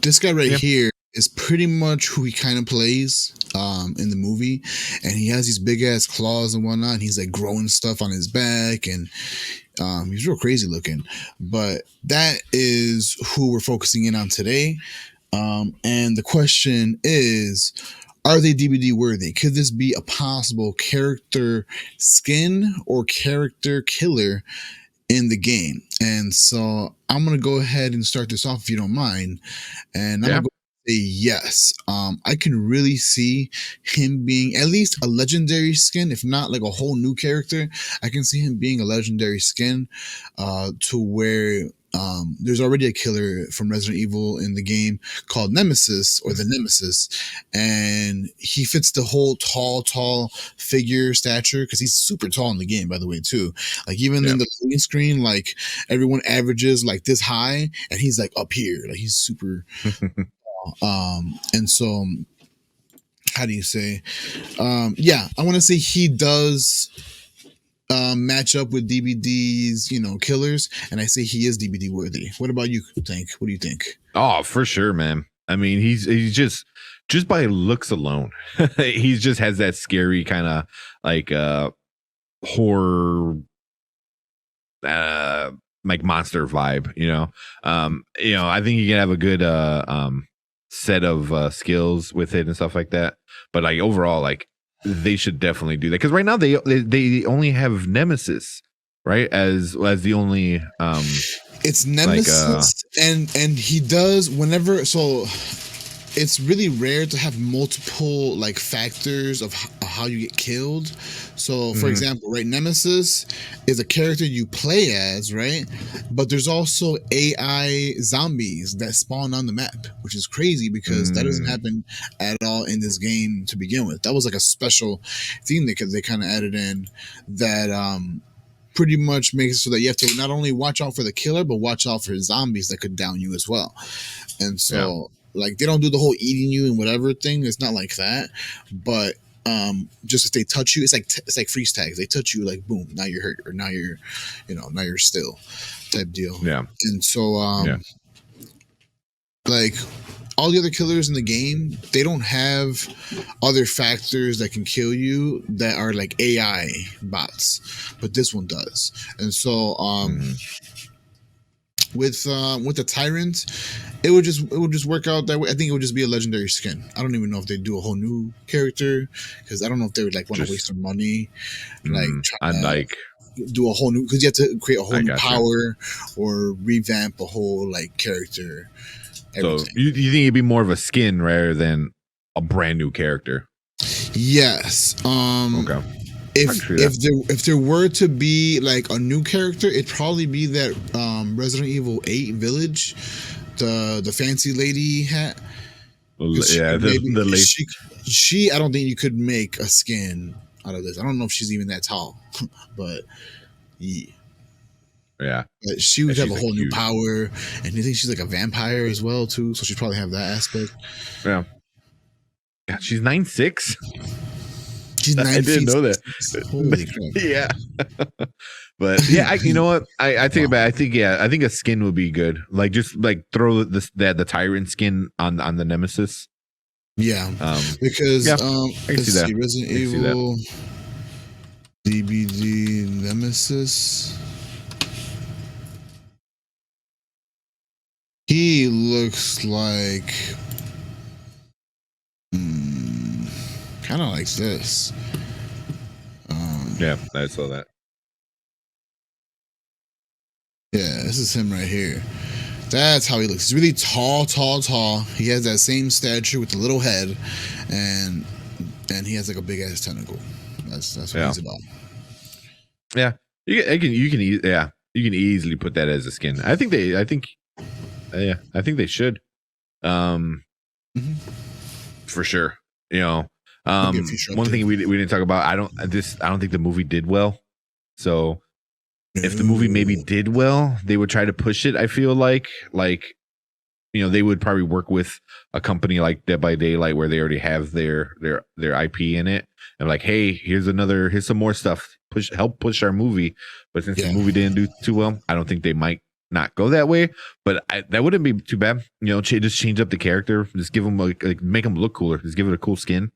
This guy right here is pretty much who he kind of plays in the movie, and he has these big ass claws and whatnot, and he's like growing stuff on his back, and he's real crazy looking. But that is who we're focusing in on today. And the question is, are they DBD worthy? Could this be a possible character skin or character killer in the game? And so I'm gonna go ahead and start this off if you don't mind. And I'm gonna go say yes. I can really see him being at least a legendary skin, if not like a whole new character. I can see him being a legendary skin, to where there's already a killer from Resident Evil in the game called Nemesis, or the Nemesis, and he fits the whole tall figure stature, because he's super tall in the game, by the way, too. Like even in the loading screen, like everyone averages like this high, and he's like up here, like he's super and so how do you say yeah, I want to say he does match up with DBD's, killers, and I say he is DBD worthy. What about you, Tank? What do you think? Oh, for sure, man. I mean, he's just by looks alone, he just has that scary kind of like horror like monster vibe, I think he can have a good set of skills with it and stuff like that. But like overall, like they should definitely do that, because right now they only have Nemesis, right, as the only it's Nemesis, like, and he does whenever. So it's really rare to have multiple like factors of how you get killed. So for example, right, Nemesis is a character you play as, right? But there's also AI zombies that spawn on the map, which is crazy because that doesn't happen at all in this game to begin with. That was like a special thing that they kind of added in that pretty much makes it so that you have to not only watch out for the killer, but watch out for zombies that could down you as well. And so like they don't do the whole eating you and whatever thing. It's not like that, but just if they touch you, it's like freeze tags. They touch you, like boom, now you're hurt, or now you're, now you're still, type deal. Yeah. And so like all the other killers in the game, they don't have other factors that can kill you that are like AI bots, but this one does. And so with the Tyrant, it would just work out that way. I think it would just be a legendary skin. I don't even know if they do a whole new character, because I don't know if they would like want to waste their money, like do a whole new, because you have to create a whole new power or revamp a whole like character. Everything. So you think it'd be more of a skin rather than a brand new character? Yes. Okay. If there were to be like a new character, it'd probably be that Resident Evil 8 Village, the fancy lady hat. Yeah, the lady. She, I don't think you could make a skin out of this. I don't know if she's even that tall, but yeah. But she would have a whole new power, and you think she's like a vampire as well too, so she'd probably have that aspect. Yeah. She's 9'6". She's 9 I didn't know that. Holy crap. Yeah. But yeah, you know what? I think about. I think a skin would be good. Like just like throw the Tyrant skin on the Nemesis. Yeah. Because I can see that. Resident Evil DBD Nemesis. He looks like kind of like this. Yeah, I saw that. Yeah, this is him right here. That's how he looks. He's really tall. He has that same stature with the little head, and he has like a big ass tentacle. That's what he's about. Yeah, you can easily put that as a skin. I think they should. For sure. One thing we didn't talk about. I don't think the movie did well. So if the movie maybe did well, they would try to push it. I feel like they would probably work with a company like Dead by Daylight, where they already have their IP in it, and like, hey, here's some more stuff. Help push our movie. But since the movie didn't do too well, I don't think they might not go that way, but that wouldn't be too bad. Just change up the character, just give him like make him look cooler, just give it a cool skin.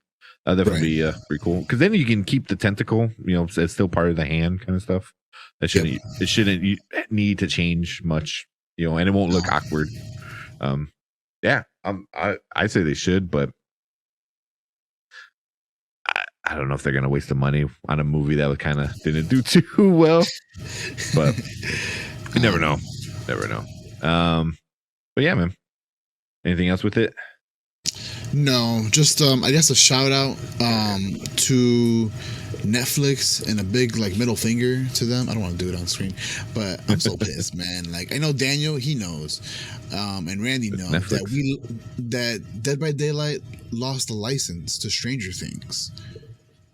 That would be pretty cool, because then you can keep the tentacle. It's still part of the hand, kind of stuff. It shouldn't need to change much. And it won't look awkward. I say they should, but I don't know if they're gonna waste the money on a movie that kind of didn't do too well. But you never know. But yeah, man. Anything else with it? No, just I guess a shout out to Netflix and a big like middle finger to them. I don't want to do it on screen, but I'm so pissed, man. Like I know Daniel, he knows, and Randy knows that Dead by Daylight lost the license to Stranger Things.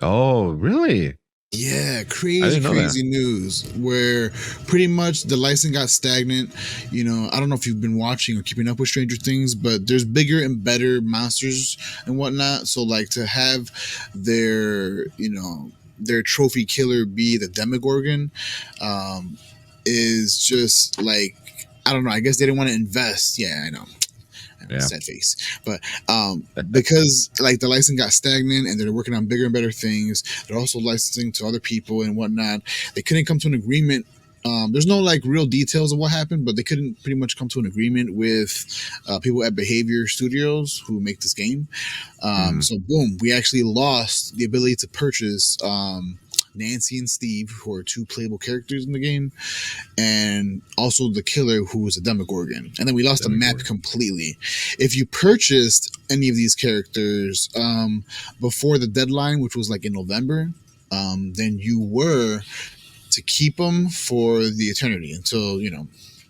Oh, really? Yeah, crazy news where pretty much the license got stagnant. I don't know if you've been watching or keeping up with Stranger Things, but there's bigger and better monsters and whatnot. So like to have their trophy killer be the Demogorgon is just like, I don't know. I guess they didn't want to invest. Yeah, I know. Sad face, but because like the license got stagnant and they're working on bigger and better things, they're also licensing to other people and whatnot. They couldn't come to an agreement. There's no like real details of what happened, but they couldn't pretty much come to an agreement with people at Behavior Studios who make this game. So boom, we actually lost the ability to purchase Nancy and Steve, who are two playable characters in the game, and also the killer, who was a Demogorgon. And then we lost the map completely. If you purchased any of these characters before the deadline, which was like in November, then you were to keep them for the eternity until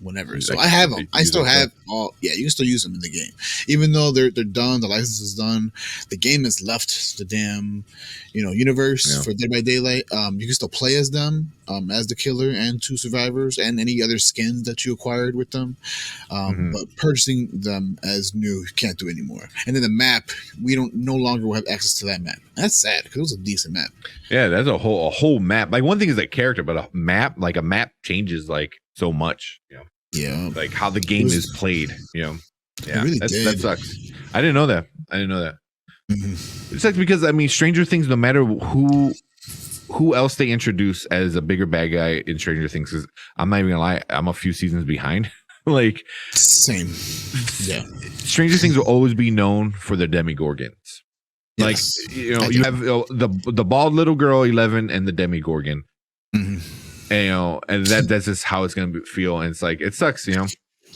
whenever. So I have them. I still have all. Yeah, you can still use them in the game, even though they're done. The license is done. The game has left the damn universe for Dead by Daylight. You can still play as them, as the killer and two survivors and any other skins that you acquired with them. But purchasing them as new, you can't do anymore. And then the map, we no longer will have access to that map. That's sad because it was a decent map. Yeah, that's a whole map. Like one thing is that character, but a map changes like so much. Yeah, like how the game is played. Yeah, really that sucks. I didn't know that. It sucks because Stranger Things, no matter who else they introduce as a bigger bad guy in Stranger Things, because I'm not even gonna lie, I'm a few seasons behind. Like same. Yeah, Stranger Things will always be known for their Demogorgons. Like you have the bald little girl 11 and the Demogorgon. And that's just how it's gonna feel, and it's like it sucks,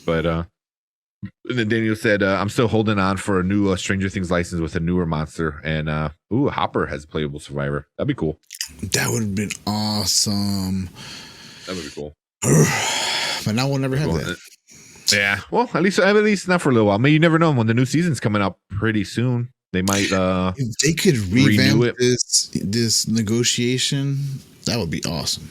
But and then Daniel said, "I'm still holding on for a new Stranger Things license with a newer monster." And Hopper has a playable survivor. That'd be cool. That would have been awesome. That would be cool. But now we'll never have that. Yeah. Well, at least not for a little while. Maybe you never know. When the new season's coming up pretty soon, they might. If they could revamp this negotiation, that would be awesome.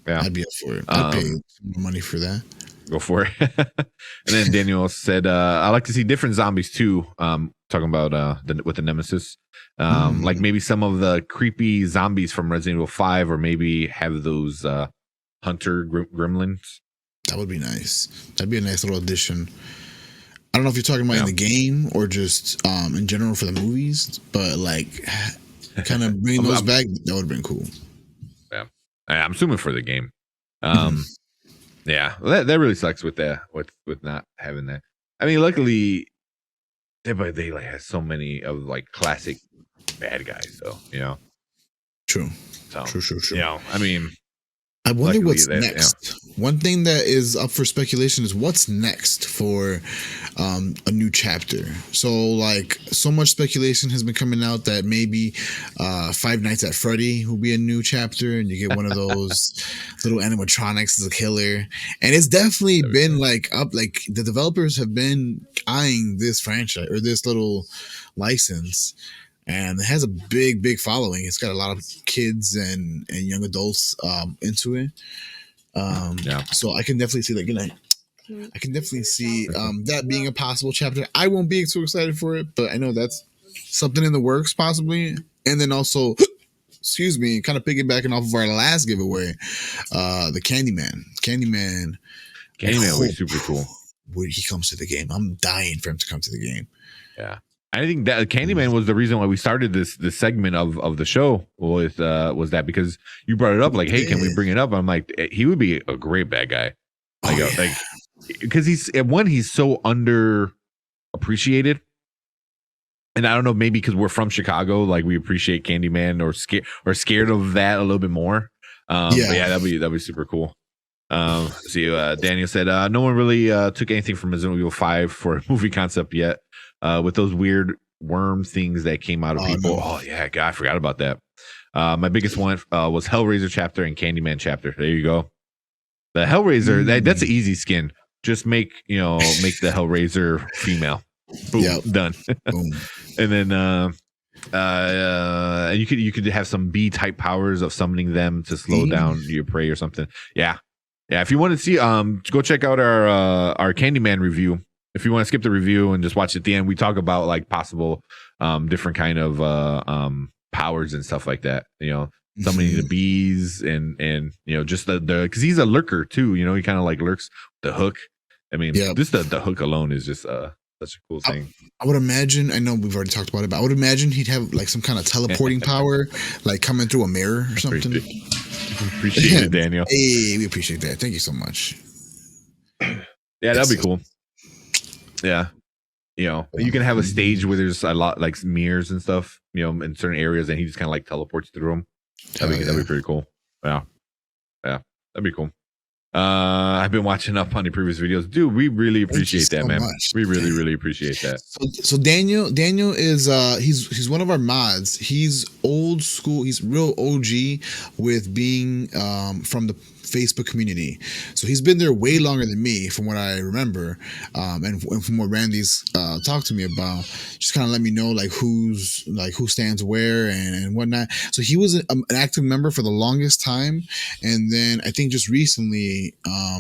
Yeah, I'd be up for it. I'd pay some more money for that. Go for it. And then Daniel said, "I like to see different zombies too." Talking about with the Nemesis, like maybe some of the creepy zombies from Resident Evil 5, or maybe have those hunter gremlins. That would be nice. That'd be a nice little addition. I don't know if you're talking about in the game or just in general for the movies, but like kind of bringing those back, that would have been cool. Yeah. I'm assuming for the game. Yeah, that really sucks with not having that. Luckily, Dead by Daylight has so many of like classic bad guys, though. True. So, True. I wonder what's next. One thing that is up for speculation is what's next for a new chapter. So like so much speculation has been coming out that maybe Five Nights at Freddy will be a new chapter, and you get one of those little animatronics as a killer. And it's definitely been like up, like the developers have been eyeing this franchise or this little license. And it has a big following. It's got a lot of kids and young adults into it. So I can definitely see that. Good night. I can definitely see that being a possible chapter. I won't be too excited for it, but I know that's something in the works possibly. And then also, excuse me, kind of piggybacking off of our last giveaway, the Candyman. Candyman Candyman would be super cool when he comes to the game. I'm dying for him to come to the game. Yeah. I think that Candyman was the reason why we started this segment of the show was that because you brought it up like, hey, can we bring it up? I'm like, he would be a great bad guy. Like, because he's so underappreciated. And I don't know, maybe because we're from Chicago, like we appreciate Candyman or scared of that a little bit more. But yeah, that'd be super cool. See, Daniel said no one really took anything from Resident Evil 5 for a movie concept yet. With those weird worm things that came out of people. No. Oh yeah, God, I forgot about that. My biggest one was Hellraiser chapter and Candyman chapter. There you go. The Hellraiser, that's an easy skin. Just make the Hellraiser female. Boom, done. Boom. And then you could have some B type powers of summoning them to slow down your prey or something. Yeah. If you want to see, go check out our Candyman review. If you want to skip the review and just watch at the end, we talk about like possible different kind of powers and stuff like that. Summoning the bees and just the because he's a lurker too. He kind of like lurks the hook. I mean, just the hook alone is just such a cool thing. I would imagine. I know we've already talked about it, but I would imagine he'd have like some kind of teleporting power, like coming through a mirror or something. Appreciate it, Daniel. Hey, we appreciate that. Thank you so much. Yeah, that'd be cool. Yeah. You can have a stage where there's a lot like mirrors and stuff, in certain areas, and he just kind of like teleports through them. That'd be pretty cool. Yeah. That'd be cool. I've been watching up on the previous videos. Dude, we really appreciate that, man. We really, really appreciate that. So Daniel is he's one of our mods. He's old school. He's real OG with being from the Facebook community. So he's been there way longer than me, from what I remember, and from what Randy's talked to me about. Just kind of let me know who stands where and whatnot. So he was an active member for the longest time, and then I think just recently, I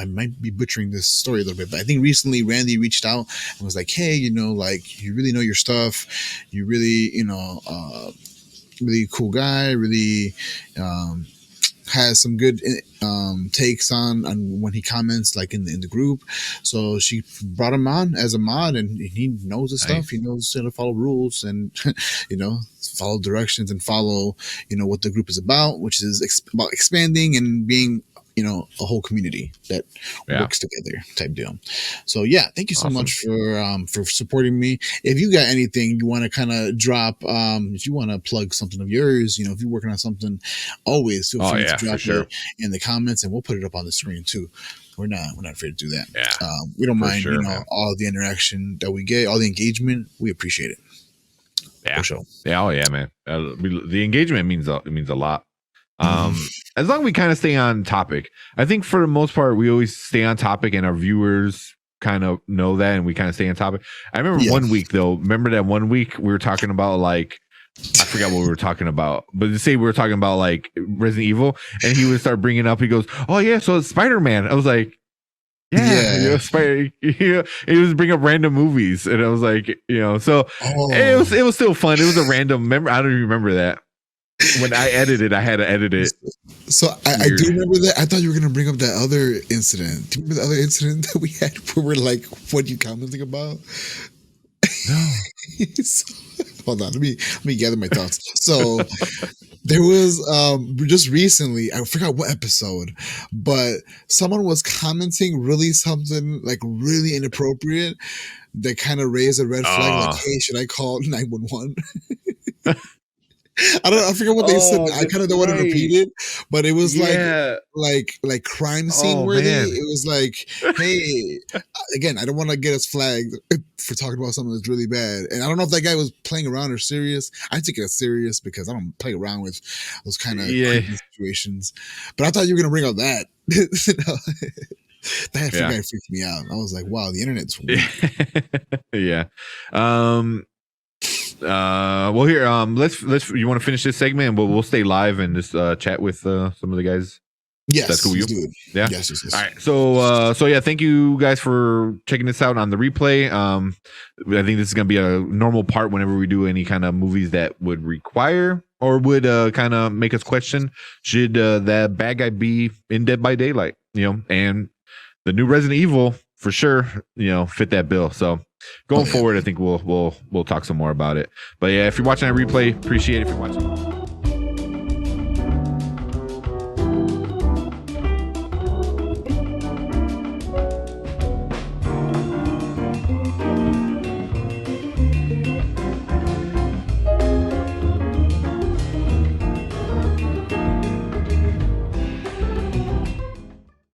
might be butchering this story a little bit, but I think recently Randy reached out and was like, "Hey, you really know your stuff. You really, really cool guy. Really." Has some good takes on when he comments in the group. So she brought him on as a mod, and he knows his stuff. He knows how to follow rules and follow directions and follow what the group is about, which is about expanding and being a whole community that works together type deal. So yeah, thank you so much for supporting me. If you got anything you want to kind of drop, if you want to plug something of yours, if you're working on something, always feel free to drop it in the comments, and we'll put it up on the screen too. We're not afraid to do that. We don't mind, all the interaction that we get, all the engagement. We appreciate it. For sure. Oh yeah, man. The engagement means a lot. As long as we kind of stay on topic, I think for the most part we always stay on topic, and our viewers kind of know that, and we kind of stay on topic. I remember one week though. Remember that one week we were talking about I forgot what we were talking about, but to say we were talking about Resident Evil, and he would start bringing up. He goes, "Oh yeah, so it's Spider-Man." I was like, Spider. He was bringing up random movies, and I was like, so it was still fun. It was a random. Remember, I don't even remember that. When I edited, I had to edit it. So I do remember that. I thought you were going to bring up that other incident. Do you remember the other incident that we had where we're like, what are you commenting about? No. Hold on. Let me gather my thoughts. So there was just recently, I forgot what episode, but someone was commenting something really inappropriate that kind of raised a red flag. Hey, should I call 911? I forget what they said. I kind of don't want to repeat it, but it was like crime scene worthy. Man. It was hey, again, I don't want to get us flagged for talking about something that's really bad. And I don't know if that guy was playing around or serious. I take it as serious because I don't play around with those kind of situations. But I thought you were gonna bring up that. That guy freaked me out. I was like, wow, the internet's weird. Well, here, let's you want to finish this segment, but we'll stay live and just chat with some of the guys. Yes, that's cool. Let's do it. Yeah. Yes. All right. So yeah, thank you guys for checking this out on the replay. I think this is gonna be a normal part whenever we do any kind of movies that would require or would kind of make us question, should that bad guy be in Dead by Daylight? And the new Resident Evil for sure, fit that bill. So going forward, I think we'll talk some more about it. But yeah, if you're watching that replay, appreciate it. If you're watching.